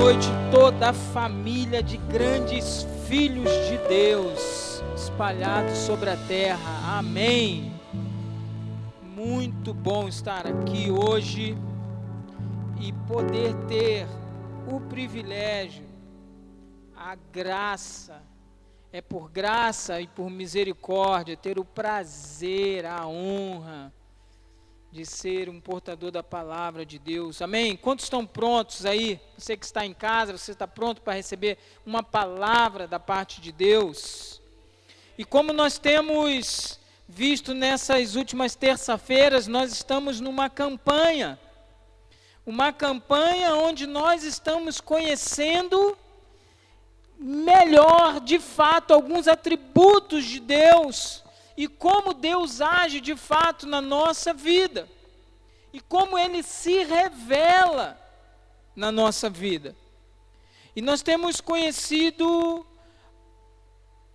noite toda a família de grandes filhos de Deus espalhados sobre a terra. Amém. Muito bom estar aqui hoje e poder ter o privilégio, a graça, é por graça e por misericórdia, ter o prazer, a honra de ser um portador da palavra de Deus. Amém? Quantos estão prontos aí? Você que está em casa, você está pronto para receber uma palavra da parte de Deus? E como nós temos visto nessas últimas terça-feiras, nós estamos numa campanha onde nós estamos conhecendo melhor, de fato, alguns atributos de Deus e como Deus age de fato na nossa vida e como Ele se revela na nossa vida. E nós temos conhecido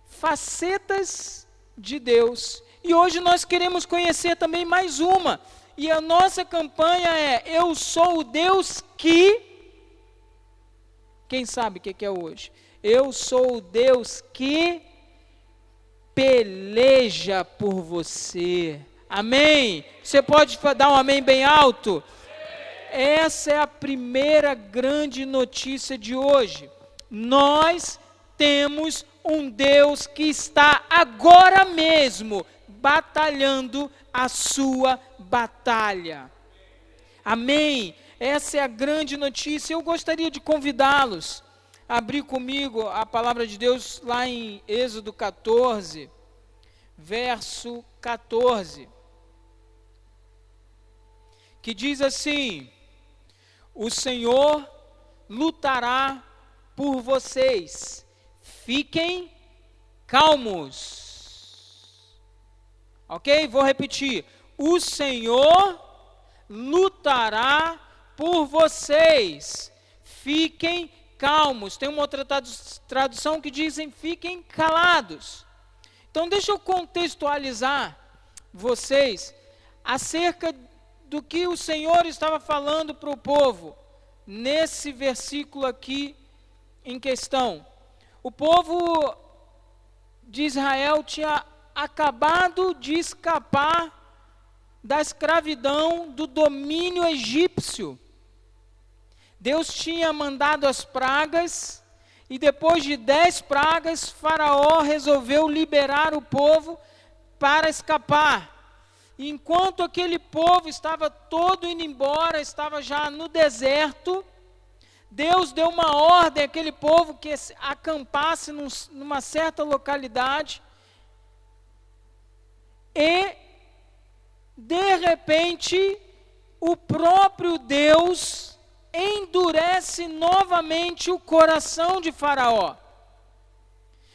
facetas de Deus e hoje nós queremos conhecer também mais uma, e a nossa campanha é: eu sou o Deus que... Quem sabe o que é hoje? Eu sou o Deus que peleja por você. Amém? Você pode dar um amém bem alto? Essa é a primeira grande notícia de hoje. Nós temos um Deus que está agora mesmo batalhando a sua batalha. Amém? Essa é a grande notícia. Eu gostaria de convidá-los a abrir comigo a palavra de Deus lá em Êxodo 14, verso 14, que diz assim: o Senhor lutará por vocês, fiquem calmos. Ok? Vou repetir: o Senhor lutará por vocês, fiquem calmos. Tem uma outra tradução que dizem fiquem calados. Então deixa eu contextualizar vocês acerca do que o Senhor estava falando para o povo nesse versículo aqui em questão. O povo de Israel tinha acabado de escapar da escravidão, do domínio egípcio. Deus tinha mandado as pragas, e depois de 10 pragas, Faraó resolveu liberar o povo para escapar. E enquanto aquele povo estava todo indo embora, estava já no deserto, Deus deu uma ordem àquele povo que acampasse numa certa localidade, e de repente o próprio Deus endurece novamente o coração de Faraó.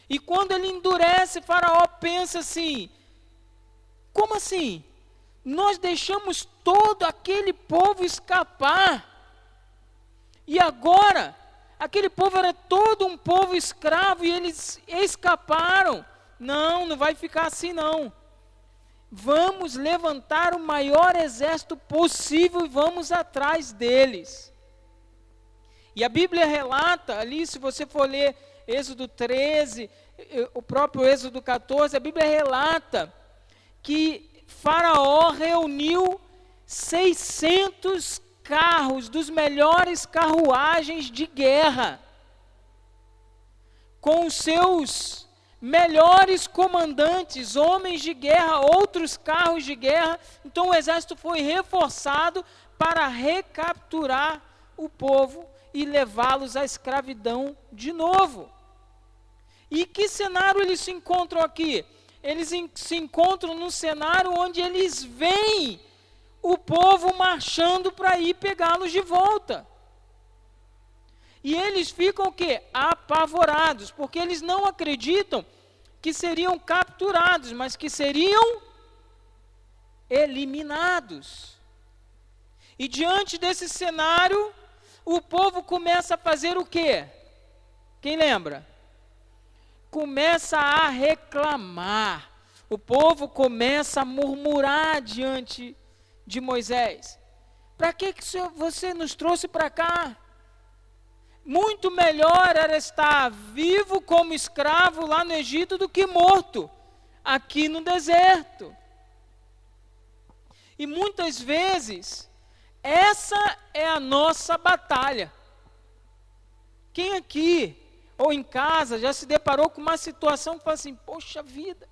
E quando ele endurece, Faraó pensa assim: como assim? Nós deixamos todo aquele povo escapar, e agora, aquele povo era todo um povo escravo, e eles escaparam. Não vai ficar assim não. Vamos levantar o maior exército possível e vamos atrás deles. E a Bíblia relata ali, se você for ler Êxodo 13, o próprio Êxodo 14, a Bíblia relata que Faraó reuniu 600 carros dos melhores carruagens de guerra, com os seus melhores comandantes, homens de guerra, outros carros de guerra. Então o exército foi reforçado para recapturar o povo e levá-los à escravidão de novo. E que cenário eles se encontram aqui? Eles se encontram num cenário onde eles veem o povo marchando para ir pegá-los de volta. E eles ficam o quê? Apavorados, porque eles não acreditam que seriam capturados, mas que seriam eliminados. E diante desse cenário, o povo começa a fazer o quê? Quem lembra? Começa a reclamar. O povo começa a murmurar diante de Moisés. Para que você nos trouxe para cá? muito melhor era estar vivo como escravo lá no Egito do que morto aqui no deserto. E muitas vezes, essa é a nossa batalha. Quem aqui, ou em casa, já se deparou com uma situação que fala assim, poxa vida,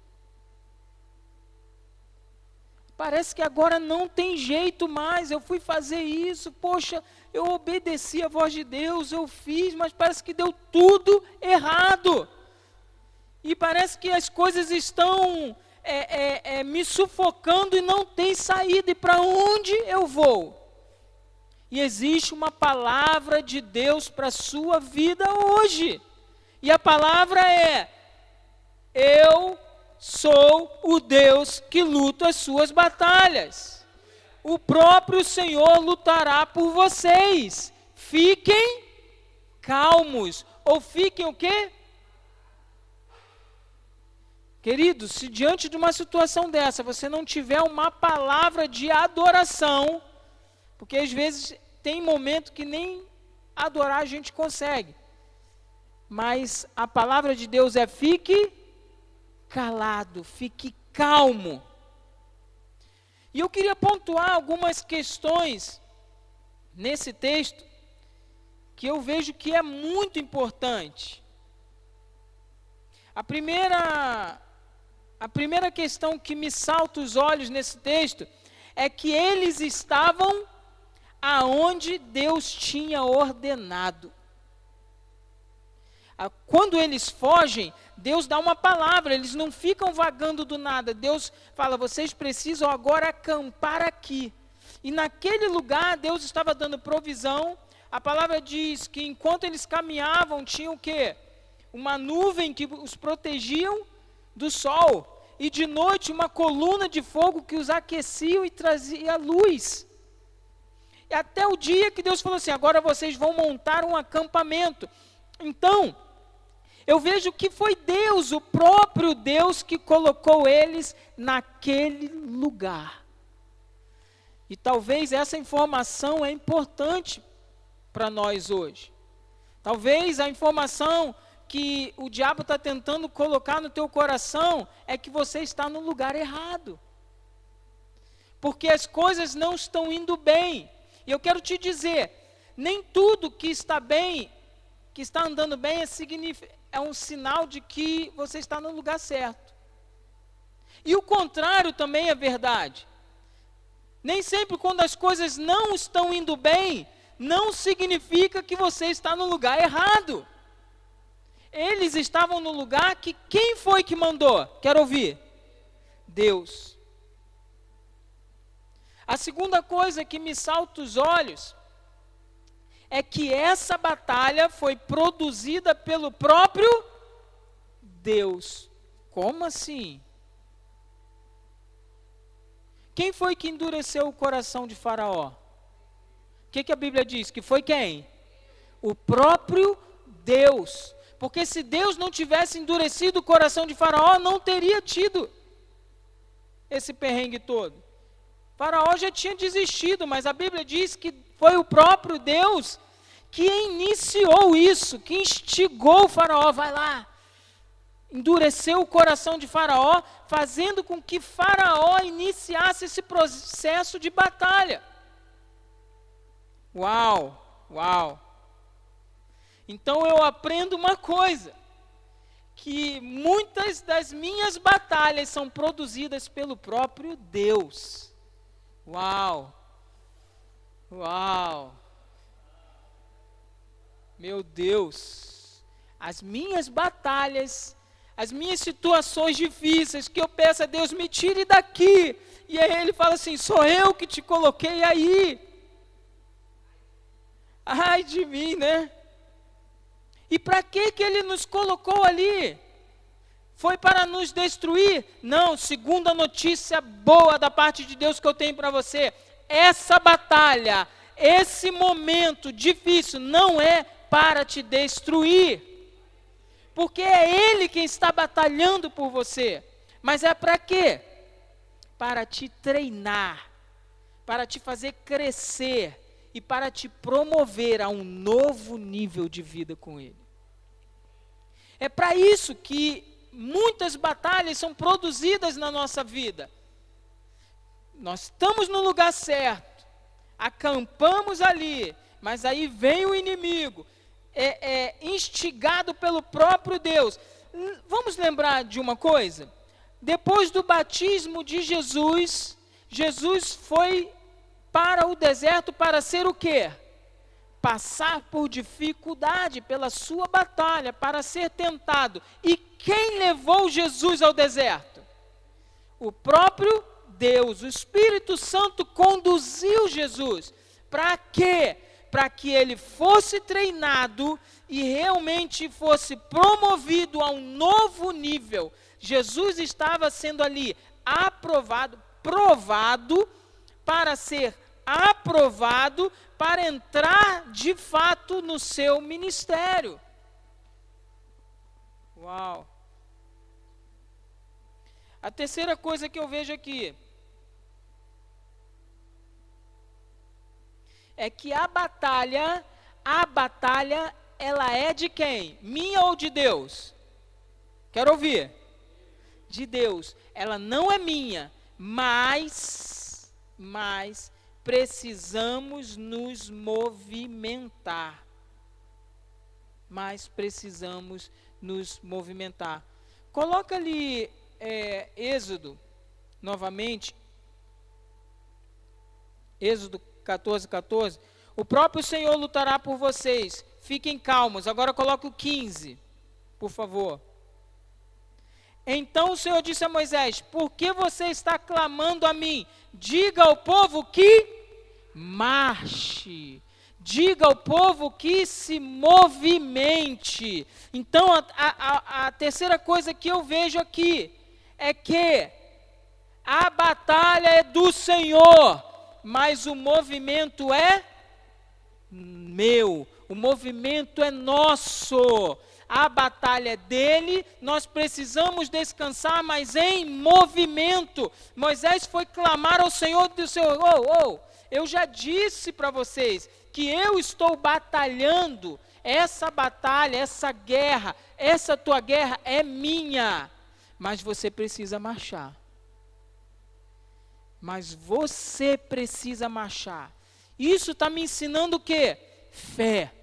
parece que agora não tem jeito mais, eu fui fazer isso, poxa, eu obedeci a voz de Deus, eu fiz, mas parece que deu tudo errado. E parece que as coisas estão me sufocando e não tem saída, e para onde eu vou? E existe uma palavra de Deus para a sua vida hoje. E a palavra é: eu sou o Deus que luta as suas batalhas. O próprio Senhor lutará por vocês. Fiquem calmos. Ou fiquem o quê? Queridos, se diante de uma situação dessa, você não tiver uma palavra de adoração, porque às vezes tem momento que nem adorar a gente consegue. Mas a palavra de Deus é: fique calado, fique calmo. E eu queria pontuar algumas questões nesse texto que eu vejo que é muito importante. A primeira questão que me salta os olhos nesse texto é que eles estavam aonde Deus tinha ordenado. Quando eles fogem, Deus dá uma palavra, eles não ficam vagando do nada. Deus fala: vocês precisam agora acampar aqui. E naquele lugar, Deus estava dando provisão. A palavra diz que enquanto eles caminhavam, tinha o quê? Uma nuvem que os protegiam do sol. E de noite, uma coluna de fogo que os aquecia e trazia luz. E até o dia que Deus falou assim: agora vocês vão montar um acampamento. Então, eu vejo que foi Deus, o próprio Deus, que colocou eles naquele lugar. E talvez essa informação é importante para nós hoje. Talvez a informação que o diabo está tentando colocar no teu coração é que você está no lugar errado. Porque as coisas não estão indo bem. E eu quero te dizer, nem tudo que está bem, que está andando bem, é um sinal de que você está no lugar certo. E o contrário também é verdade. Nem sempre quando as coisas não estão indo bem, não significa que você está no lugar errado. Eles estavam no lugar que quem foi que mandou? Quero ouvir. Deus. A segunda coisa que me salta os olhos é que essa batalha foi produzida pelo próprio Deus. Como assim? Quem foi que endureceu o coração de Faraó? O que a Bíblia diz? Que foi quem? O próprio Deus. Porque se Deus não tivesse endurecido o coração de Faraó, não teria tido esse perrengue todo. Faraó já tinha desistido, mas a Bíblia diz que foi o próprio Deus que iniciou isso, que instigou o Faraó, vai lá, endureceu o coração de Faraó, fazendo com que Faraó iniciasse esse processo de batalha. Uau, uau. Então eu aprendo uma coisa, que muitas das minhas batalhas são produzidas pelo próprio Deus. Uau, uau, meu Deus, as minhas batalhas, as minhas situações difíceis, que eu peço a Deus, me tire daqui, e aí Ele fala assim: sou eu que te coloquei aí. Ai de mim, né? E para que Ele nos colocou ali? Foi para nos destruir? Não, segundo a notícia boa da parte de Deus que eu tenho para você, essa batalha, esse momento difícil não é para te destruir, porque é Ele quem está batalhando por você. Mas é para quê? Para te treinar, para te fazer crescer e para te promover a um novo nível de vida com Ele. É para isso que muitas batalhas são produzidas na nossa vida. Nós estamos no lugar certo, acampamos ali, mas aí vem o inimigo, instigado pelo próprio Deus. Vamos lembrar de uma coisa? Depois do batismo de Jesus, Jesus foi para o deserto para ser o quê? Passar por dificuldade, pela sua batalha, para ser tentado. E quem levou Jesus ao deserto? O próprio Deus, o Espírito Santo conduziu Jesus. Para quê? Para que ele fosse treinado e realmente fosse promovido a um novo nível. Jesus estava sendo ali provado para ser aprovado para entrar de fato no seu ministério. Uau! A terceira coisa que eu vejo aqui é que a batalha, ela é de quem? Minha ou de Deus? Quero ouvir. De Deus. Ela não é minha, mas precisamos nos movimentar. Coloca ali Êxodo, novamente. Êxodo 14:14. O próprio Senhor lutará por vocês. Fiquem calmos. Agora coloca o 15, por favor. Então o Senhor disse a Moisés: por que você está clamando a mim? Diga ao povo que marche. Diga ao povo que se movimente. Então a terceira coisa que eu vejo aqui é que a batalha é do Senhor, mas o movimento é meu, o movimento é nosso. A batalha é dele, nós precisamos descansar, mas em movimento. Moisés foi clamar ao Senhor, do Senhor: eu já disse para vocês que eu estou batalhando, essa batalha, essa guerra, essa tua guerra é minha, mas você precisa marchar. Isso está me ensinando o quê? Fé.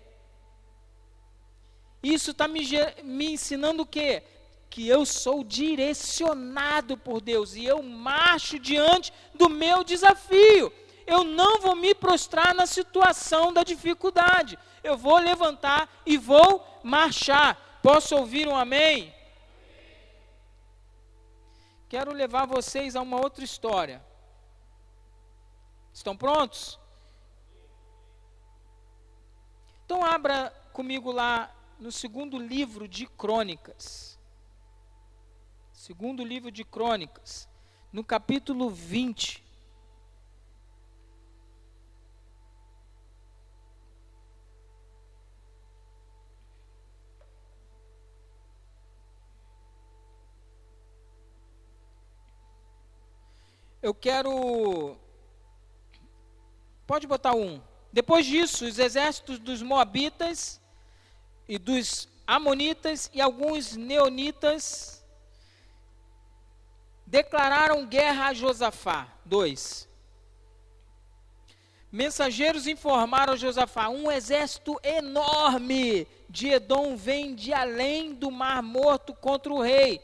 Isso está me ensinando o quê? Que eu sou direcionado por Deus e eu marcho diante do meu desafio. Eu não vou me prostrar na situação da dificuldade. Eu vou levantar e vou marchar. Posso ouvir um amém? Quero levar vocês a uma outra história. Estão prontos? Então abra comigo lá no segundo livro de Crônicas. Segundo livro de Crônicas, no capítulo 20. Eu quero... Pode botar um. Depois disso, os exércitos dos Moabitas e dos Amonitas e alguns Neonitas declararam guerra a Josafá. 2. Mensageiros informaram a Josafá: um exército enorme de Edom vem de além do Mar Morto contra o rei.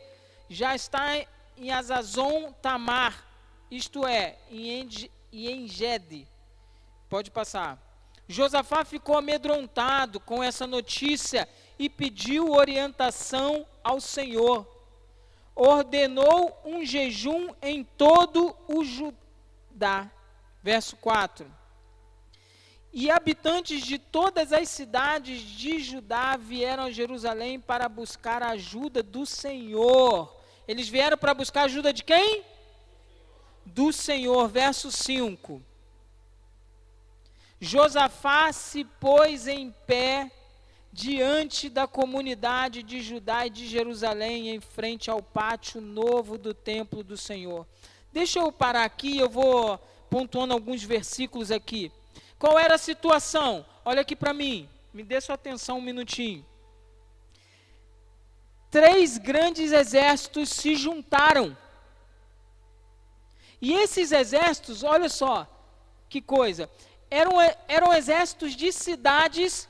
Já está em Azazon Tamar, isto é, em Engedi. Pode passar. Josafá ficou amedrontado com essa notícia e pediu orientação ao Senhor. Ordenou um jejum em todo o Judá. Verso 4. E habitantes de todas as cidades de Judá vieram a Jerusalém para buscar a ajuda do Senhor. Eles vieram para buscar a ajuda de quem? Do Senhor. Verso 5. Josafá se pôs em pé diante da comunidade de Judá e de Jerusalém, em frente ao pátio novo do templo do Senhor. Deixa eu parar aqui, eu vou pontuando alguns versículos aqui. Qual era a situação? Olha aqui para mim, me dê sua atenção um minutinho. 3 grandes exércitos se juntaram. E esses exércitos, olha só, que coisa, eram exércitos de cidades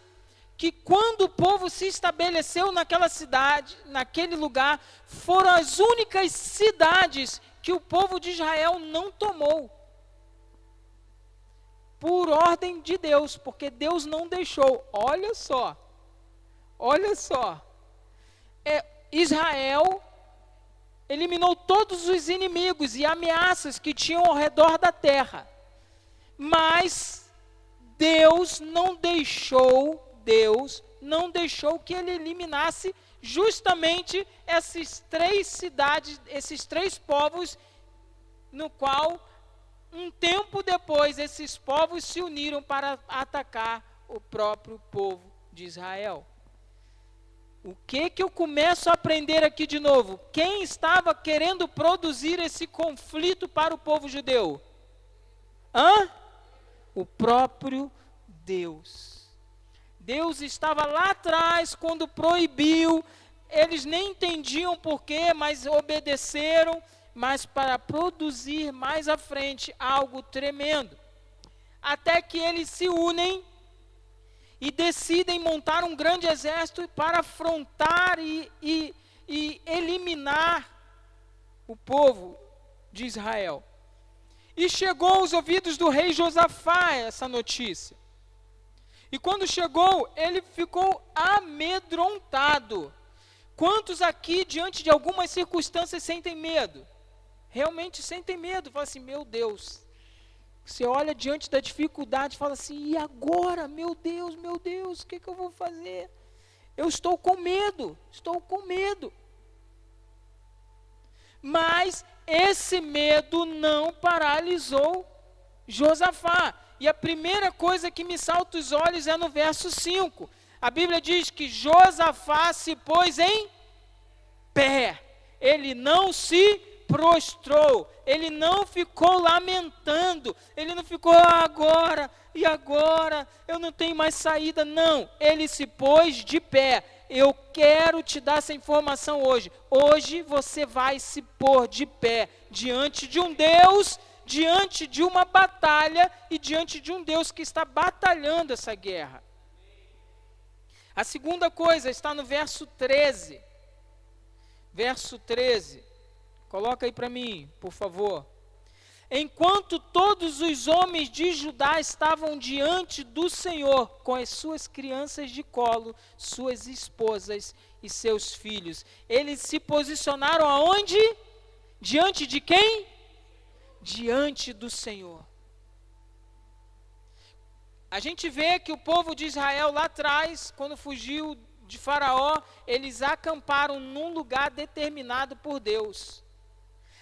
que quando o povo se estabeleceu naquela cidade, naquele lugar, foram as únicas cidades que o povo de Israel não tomou. Por ordem de Deus, porque Deus não deixou. Olha só. Israel eliminou todos os inimigos e ameaças que tinham ao redor da terra. Mas Deus não deixou que ele eliminasse justamente essas 3 cidades, esses 3 povos, no qual, um tempo depois, esses povos se uniram para atacar o próprio povo de Israel. O que eu começo a aprender aqui de novo? Quem estava querendo produzir esse conflito para o povo judeu? O próprio Deus. Deus estava lá atrás quando proibiu, eles nem entendiam porquê, mas obedeceram, mas para produzir mais à frente algo tremendo. Até que eles se unem e decidem montar um grande exército para afrontar e eliminar o povo de Israel. E chegou aos ouvidos do rei Josafá essa notícia. E quando chegou, ele ficou amedrontado. Quantos aqui, diante de algumas circunstâncias, sentem medo? Realmente sentem medo. Fala assim, meu Deus. Você olha diante da dificuldade e fala assim, e agora? Meu Deus, o que eu vou fazer? Eu estou com medo. Mas esse medo não paralisou Josafá. E a primeira coisa que me salta os olhos é no verso 5. A Bíblia diz que Josafá se pôs em pé. Ele não se prostrou. Ele não ficou lamentando. Ele não ficou agora, eu não tenho mais saída. Não, ele se pôs de pé. Eu quero te dar essa informação hoje. Hoje você vai se pôr de pé diante de um Deus, diante de uma batalha e diante de um Deus que está batalhando essa guerra. A segunda coisa está no verso 13. Verso 13. Coloca aí para mim, por favor. Enquanto todos os homens de Judá estavam diante do Senhor, com as suas crianças de colo, suas esposas e seus filhos, eles se posicionaram aonde? Diante de quem? Diante do Senhor. A gente vê que o povo de Israel lá atrás, quando fugiu de Faraó, eles acamparam num lugar determinado por Deus.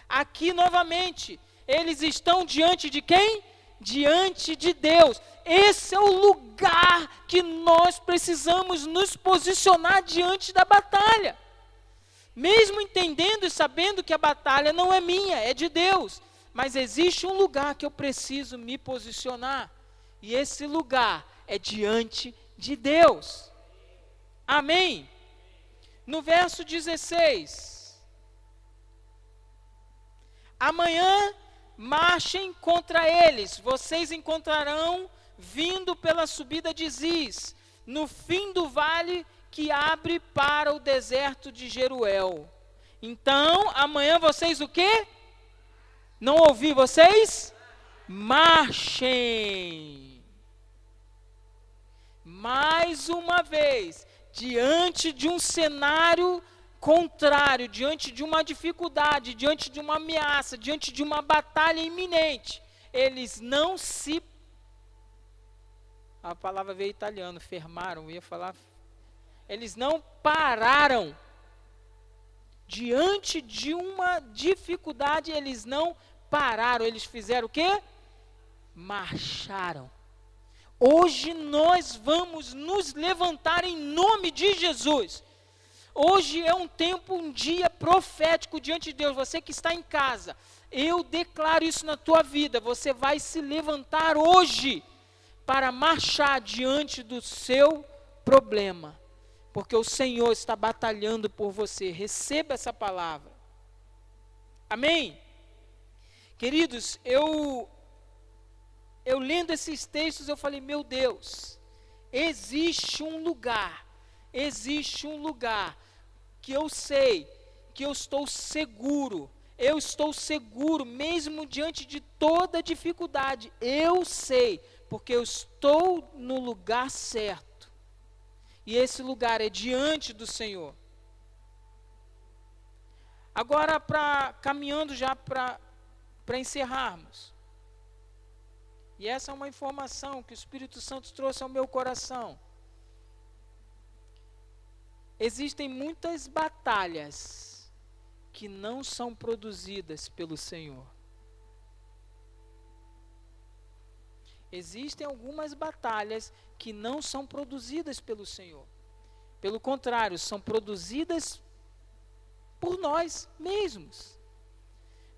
Aqui novamente, eles estão diante de quem? Diante de Deus. Esse é o lugar que nós precisamos nos posicionar diante da batalha. Mesmo entendendo e sabendo que a batalha não é minha, é de Deus. Mas existe um lugar que eu preciso me posicionar. E esse lugar é diante de Deus. Amém? No verso 16. Amanhã marchem contra eles, vocês encontrarão vindo pela subida de Ziz, no fim do vale que abre para o deserto de Jeruel. Então, amanhã vocês o quê? Não ouvi vocês? Marchem. Mais uma vez, diante de um cenário contrário, diante de uma dificuldade, diante de uma ameaça, diante de uma batalha iminente, eles não se... A palavra veio italiano, fermaram, eu ia falar... Eles não pararam. Diante de uma dificuldade, eles não pararam. Eles fizeram o quê? Marcharam. Hoje nós vamos nos levantar em nome de Jesus. Hoje é um tempo, um dia profético diante de Deus. Você que está em casa, eu declaro isso na tua vida. Você vai se levantar hoje para marchar diante do seu problema, porque o Senhor está batalhando por você. Receba essa palavra. Amém? Queridos, eu lendo esses textos, eu falei, meu Deus, existe um lugar que eu sei, que eu estou seguro mesmo diante de toda dificuldade, eu sei, porque eu estou no lugar certo, e esse lugar é diante do Senhor. Agora, caminhando já para encerrarmos, e essa é uma informação que o Espírito Santo trouxe ao meu coração. Existem muitas batalhas que não são produzidas pelo Senhor. Existem algumas batalhas que não são produzidas pelo Senhor. Pelo contrário, são produzidas por nós mesmos.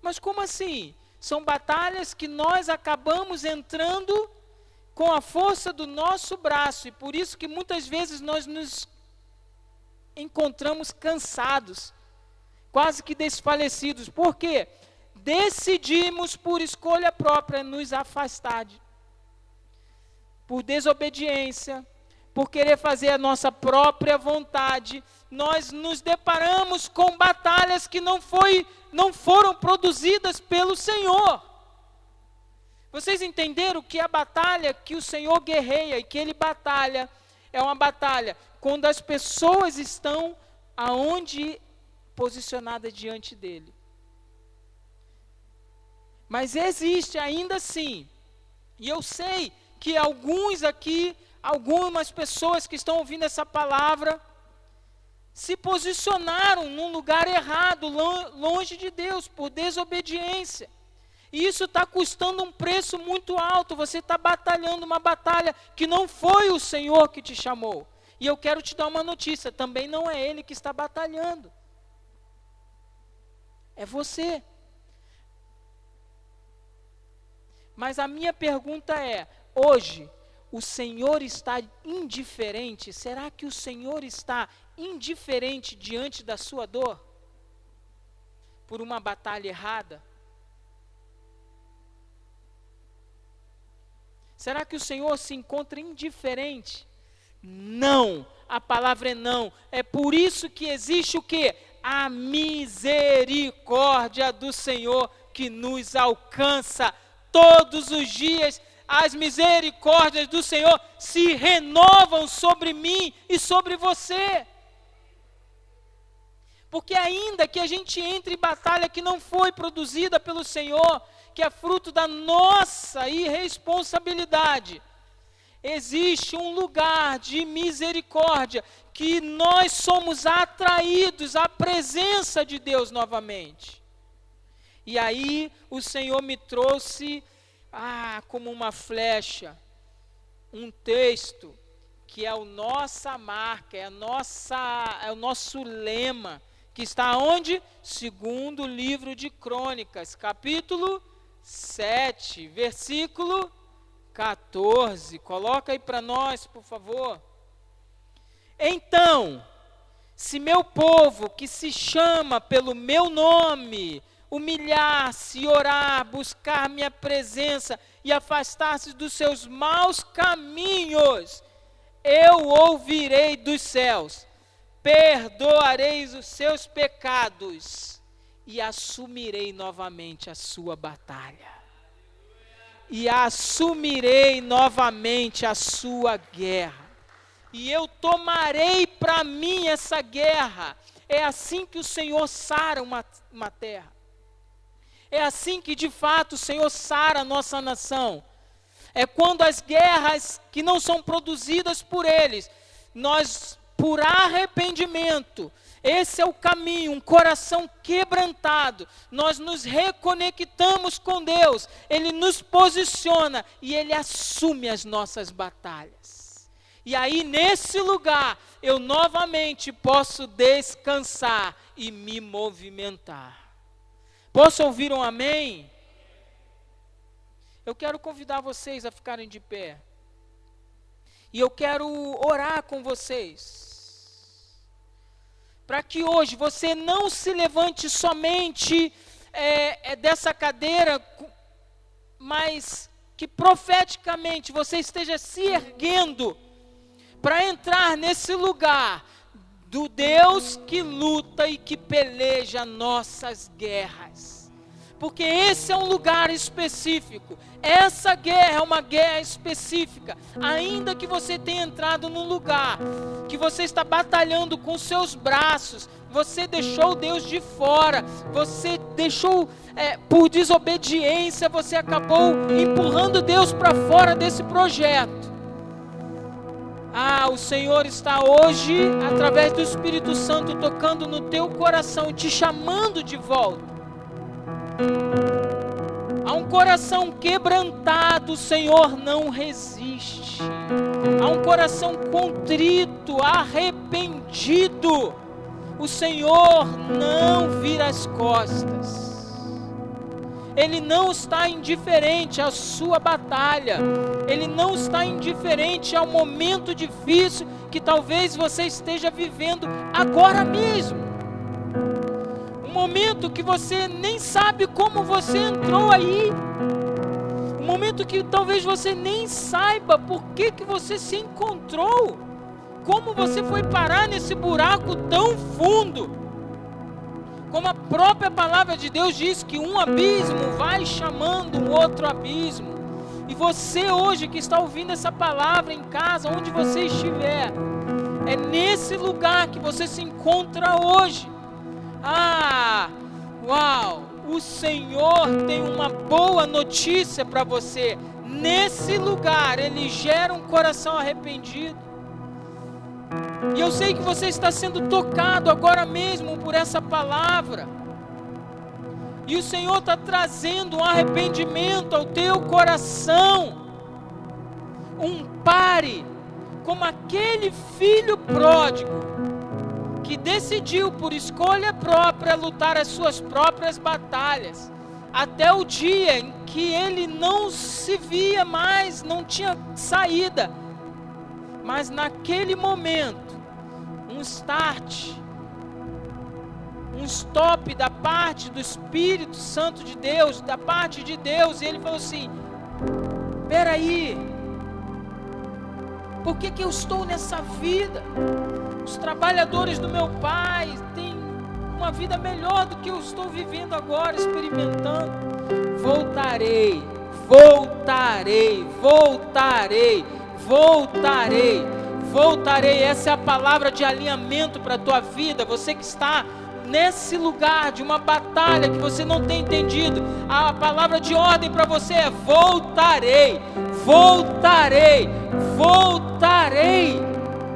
Mas como assim? São batalhas que nós acabamos entrando com a força do nosso braço, e por isso que muitas vezes nós nos encontramos cansados, quase que desfalecidos. Por quê? Decidimos por escolha própria nos afastar, por desobediência, por querer fazer a nossa própria vontade, nós nos deparamos com batalhas que não foram produzidas pelo Senhor. Vocês entenderam que a batalha que o Senhor guerreia e que Ele batalha, é uma batalha quando as pessoas estão aonde posicionadas diante dEle. Mas existe ainda assim, e eu sei que algumas pessoas que estão ouvindo essa palavra, se posicionaram num lugar errado, longe de Deus, por desobediência. E isso está custando um preço muito alto. Você está batalhando uma batalha que não foi o Senhor que te chamou. E eu quero te dar uma notícia, também não é Ele que está batalhando. É você. Mas a minha pergunta é, hoje, o Senhor está indiferente? Será que o Senhor está indiferente diante da sua dor? Por uma batalha errada? Será que o Senhor se encontra indiferente? Não, a palavra é não. É por isso que existe o quê? A misericórdia do Senhor que nos alcança todos os dias. As misericórdias do Senhor se renovam sobre mim e sobre você. Porque ainda que a gente entre em batalha que não foi produzida pelo Senhor, que é fruto da nossa irresponsabilidade, existe um lugar de misericórdia, que nós somos atraídos à presença de Deus novamente. E aí o Senhor me trouxe, como uma flecha, um texto que é a nossa marca, é o nosso lema, que está onde? Segundo livro de Crônicas, capítulo 7, versículo 14. Coloca aí para nós, por favor. Então, se meu povo, que se chama pelo meu nome, humilhar-se, orar, buscar minha presença e afastar-se dos seus maus caminhos, eu ouvirei dos céus, perdoarei os seus pecados e assumirei novamente a sua batalha. E assumirei novamente a sua guerra. E eu tomarei para mim essa guerra. É assim que o Senhor sara uma terra. É assim que de fato o Senhor sara a nossa nação. É quando as guerras que não são produzidas por eles, nós, por arrependimento, esse é o caminho, um coração quebrantado, nós nos reconectamos com Deus, Ele nos posiciona e Ele assume as nossas batalhas. E aí nesse lugar, eu novamente posso descansar e me movimentar. Posso ouvir um amém? Eu quero convidar vocês a ficarem de pé. E eu quero orar com vocês, para que hoje você não se levante somente dessa cadeira, mas que profeticamente você esteja se erguendo para entrar nesse lugar do Deus que luta e que peleja nossas guerras. Porque esse é um lugar específico. Essa guerra é uma guerra específica. Ainda que você tenha entrado num lugar que você está batalhando com seus braços, você deixou Deus de fora, você deixou, por desobediência, você acabou empurrando Deus para fora desse projeto. O Senhor está hoje, através do Espírito Santo, tocando no teu coração e te chamando de volta. A um coração quebrantado, o Senhor não resiste. A um coração contrito, arrependido, o Senhor não vira as costas. Ele não está indiferente à sua batalha. Ele não está indiferente ao momento difícil que talvez você esteja vivendo agora mesmo. Um momento que você nem sabe como você entrou aí. Um momento que talvez você nem saiba por que você se encontrou. Como você foi parar nesse buraco tão fundo. Como a própria palavra de Deus diz que um abismo vai chamando um outro abismo. E você hoje que está ouvindo essa palavra em casa, onde você estiver, é nesse lugar que você se encontra hoje. O Senhor tem uma boa notícia para você. Nesse lugar, Ele gera um coração arrependido. E eu sei que você está sendo tocado agora mesmo por essa palavra. E o Senhor está trazendo um arrependimento ao teu coração. Pare como aquele filho pródigo que decidiu por escolha própria lutar as suas próprias batalhas, até o dia em que ele não se via mais, não tinha saída. Mas naquele momento, um stop da parte do Espírito Santo de Deus, da parte de Deus, e ele falou assim: peraí, por que eu estou nessa vida? Os trabalhadores do meu pai têm uma vida melhor do que eu estou vivendo agora, experimentando. Voltarei, essa é a palavra de alinhamento para a tua vida. Você que está nesse lugar de uma batalha que você não tem entendido, a palavra de ordem para você é: voltarei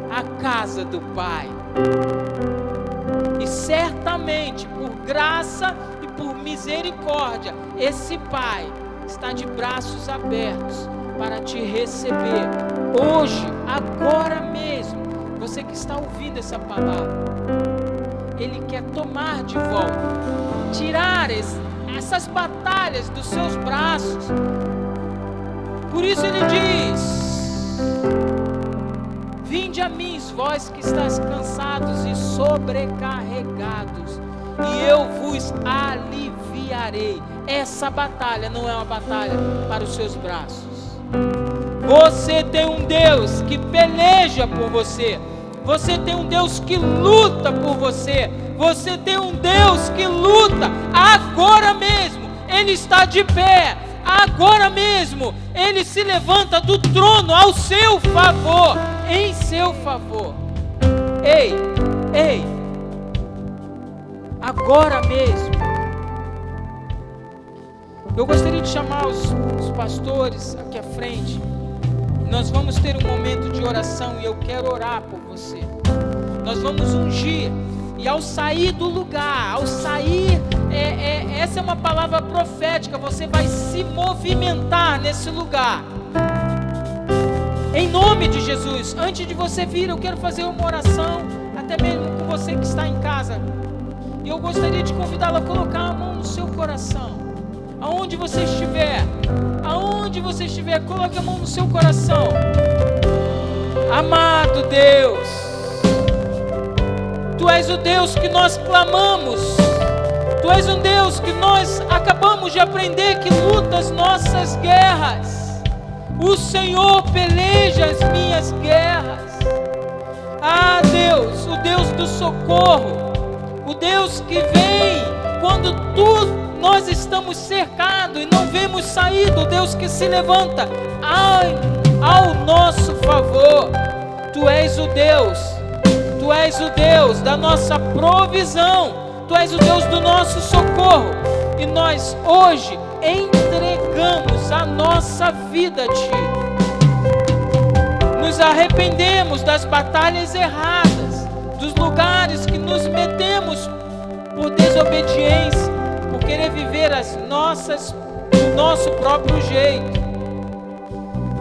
à casa do Pai. E certamente, por graça e por misericórdia, esse Pai está de braços abertos para te receber hoje, agora mesmo. Você que está ouvindo essa palavra, Ele quer tomar de volta, tirar essas batalhas dos seus braços. Por isso Ele diz: vinde a mim, vós que estáis cansados e sobrecarregados, e eu vos aliviarei. Essa batalha não é uma batalha para os seus braços. Você tem um Deus que peleja por você. Você tem um Deus que luta por você. Você tem um Deus que luta agora mesmo. Ele está de pé. Agora mesmo. Ele se levanta do trono ao seu favor. Em seu favor. Ei. Agora mesmo. Eu gostaria de chamar os pastores aqui à frente. Nós vamos ter um momento de oração e eu quero orar por você. Nós vamos ungir. E ao sair do lugar, essa é uma palavra profética, você vai se movimentar nesse lugar. Em nome de Jesus, antes de você vir, eu quero fazer uma oração, até mesmo com você que está em casa. E eu gostaria de convidá-lo a colocar a mão no seu coração. Aonde você estiver, coloque a mão no seu coração. Amado Deus, Tu és o Deus que nós clamamos, Tu és um Deus que nós acabamos de aprender que luta as nossas guerras. O Senhor peleja as minhas guerras. Ah, Deus, o Deus do socorro, o Deus que vem quando nós estamos cercados e não vemos saída, o Deus que se levanta ao nosso favor. Tu és o Deus da nossa provisão, Tu és o Deus do nosso socorro, e nós hoje entregamos a nossa vida a Ti. Nos arrependemos das batalhas erradas, dos lugares que nos metemos por desobediência, por querer viver do nosso próprio jeito.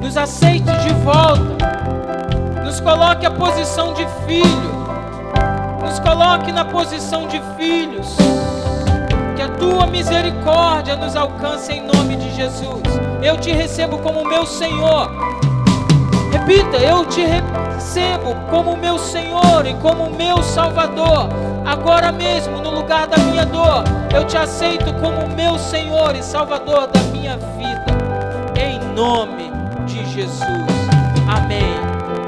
Nos aceite de volta, nos coloque a posição de filho, nos coloque na posição de filhos, que a Tua misericórdia nos alcance em nome de Jesus. Eu Te recebo como meu Senhor. Repita, eu Te recebo como meu Senhor e como meu Salvador. Agora mesmo, no lugar da minha dor, eu Te aceito como meu Senhor e Salvador da minha vida, em nome de Jesus. Amém.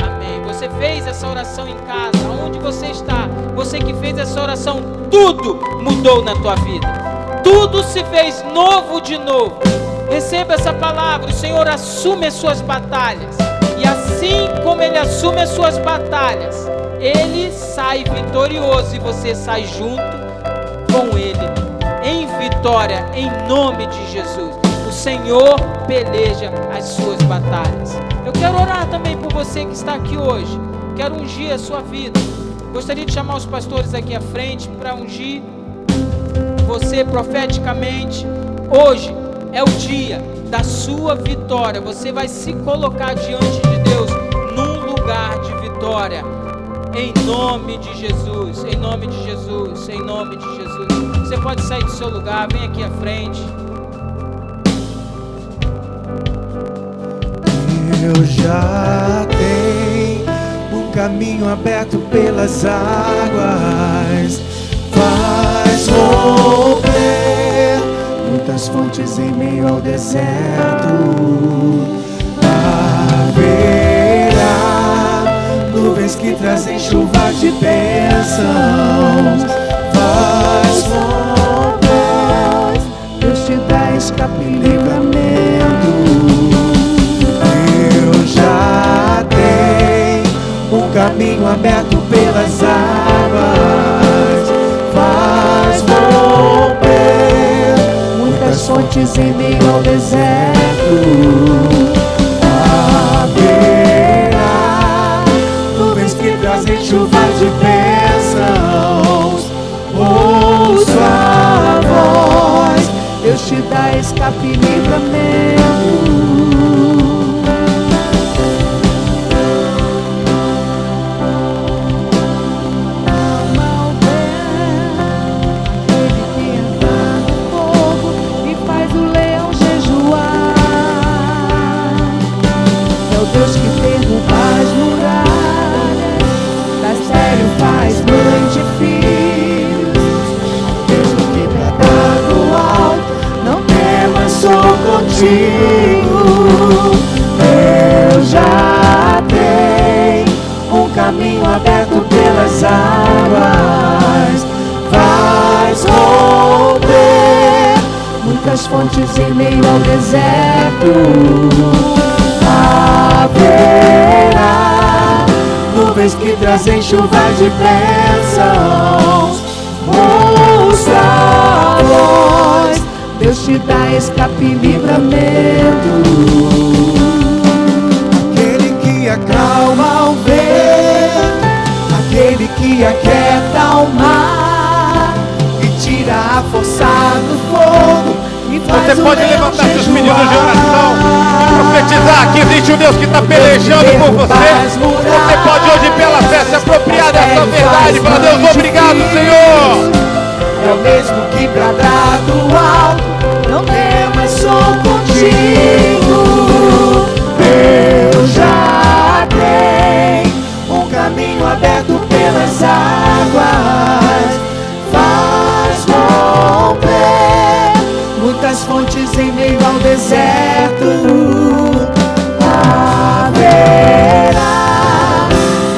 Amém. Você fez essa oração em casa, onde você está, você que fez essa oração, tudo mudou na tua vida, tudo se fez novo de novo. Receba essa palavra. O Senhor assume as suas batalhas, e assim como Ele assume as suas batalhas, Ele sai vitorioso e você sai junto com Ele em vitória, em nome de Jesus. O Senhor peleja as suas batalhas. Eu quero orar também por você que está aqui hoje. Quero ungir a sua vida. Gostaria de chamar os pastores aqui à frente para ungir você profeticamente. Hoje é o dia da sua vitória. Você vai se colocar diante de Deus num lugar de vitória, em nome de Jesus, em nome de Jesus, em nome de Jesus. Você pode sair do seu lugar, vem aqui à frente. Eu já tenho um caminho aberto pelas águas, faz romper muitas fontes em meio ao deserto. Haverá nuvens que trazem chuva de bênçãos, faz romper, Deus te dá escape e livramento. Eu já tenho um caminho aberto pelas águas, faz romper muitas fontes em meio ao deserto. Haverá nuvens que trazem chuva de bênçãos. Ouça a voz, Deus te dá escape e livramento. Deus que derruba as muralhas, dá sério, faz mãe de filhos. Deus que quebra do alto, não temas, sou contigo. Eu já tenho um caminho aberto pelas águas, faz romper muitas fontes em meio ao deserto. Haverá nuvens que trazem chuva de bênçãos. Ouça a voz, Deus te dá escape e livramento. Aquele que acalma o vento, aquele que aquieta o mar e tira a força do fogo. Você pode levantar seus pedidos de oração e profetizar que existe um Deus que está pelejando por você. Você pode hoje pela fé se apropriar dessa verdade. Fala, Deus, obrigado, Senhor. É o mesmo que bradar do alto, não temas, sou contigo. Eu já tenho caminho aberto pelas águas, faz romper muitas fontes em meio ao deserto. Haverá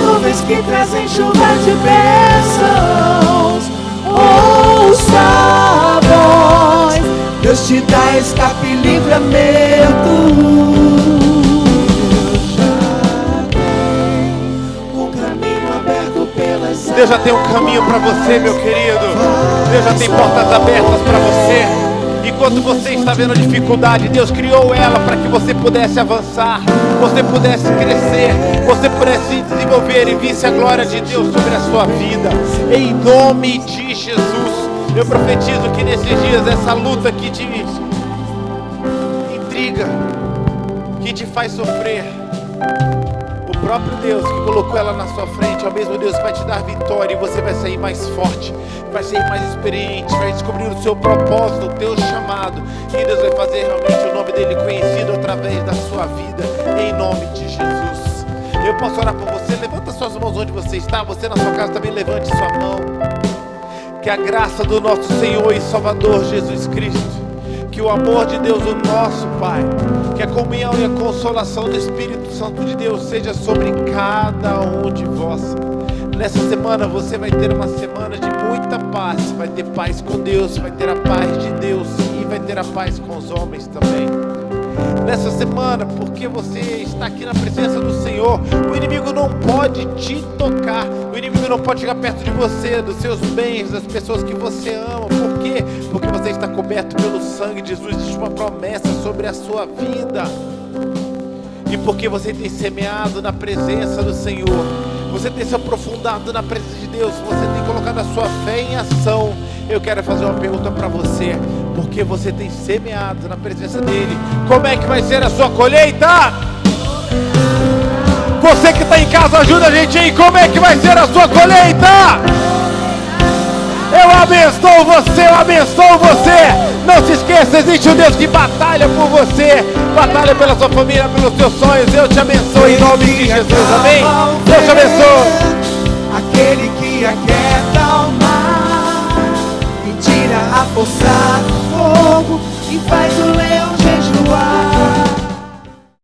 nuvens que trazem chuva de bênçãos. Ouça a voz, Deus te dá escape e livramento. Deus já tem um caminho para você, meu querido. Deus já tem portas abertas para você. Enquanto você está vendo dificuldade, Deus criou ela para que você pudesse avançar, você pudesse crescer, você pudesse desenvolver e visse a glória de Deus sobre a sua vida. Em nome de Jesus, eu profetizo que nesses dias essa luta que te intriga, que te faz sofrer, o próprio Deus que colocou ela na sua frente, é o mesmo Deus que vai te dar vitória, e você vai sair mais forte, vai sair mais experiente, vai descobrir o seu propósito, o teu chamado, e Deus vai fazer realmente o nome dele conhecido através da sua vida, em nome de Jesus. Eu posso orar por você? Levanta suas mãos onde você está. Você na sua casa também levante sua mão. Que a graça do nosso Senhor e Salvador Jesus Cristo, que o amor de Deus, o nosso Pai, que a comunhão e a consolação do Espírito Santo de Deus seja sobre cada um de vós. Nessa semana você vai ter uma semana de muita paz. Vai ter paz com Deus, vai ter a paz de Deus e vai ter a paz com os homens também. Nessa semana, porque você está aqui na presença do Senhor, o inimigo não pode te tocar, o inimigo não pode chegar perto de você, dos seus bens, das pessoas que você ama. Por quê? Porque você está coberto pelo sangue de Jesus. Existe uma promessa sobre a sua vida. E porque você tem semeado na presença do Senhor, você tem se aprofundado na presença de Deus, você tem colocado a sua fé em ação. Eu quero fazer uma pergunta para você: porque você tem semeado na presença dele, como é que vai ser a sua colheita? Você que está em casa, ajuda a gente aí. Como é que vai ser a sua colheita? Eu abençoo você, eu abençoo você. Não se esqueça, existe um Deus que batalha por você, batalha pela sua família, pelos seus sonhos. Eu te abençoo em nome de Jesus, amém? Deus te abençoe.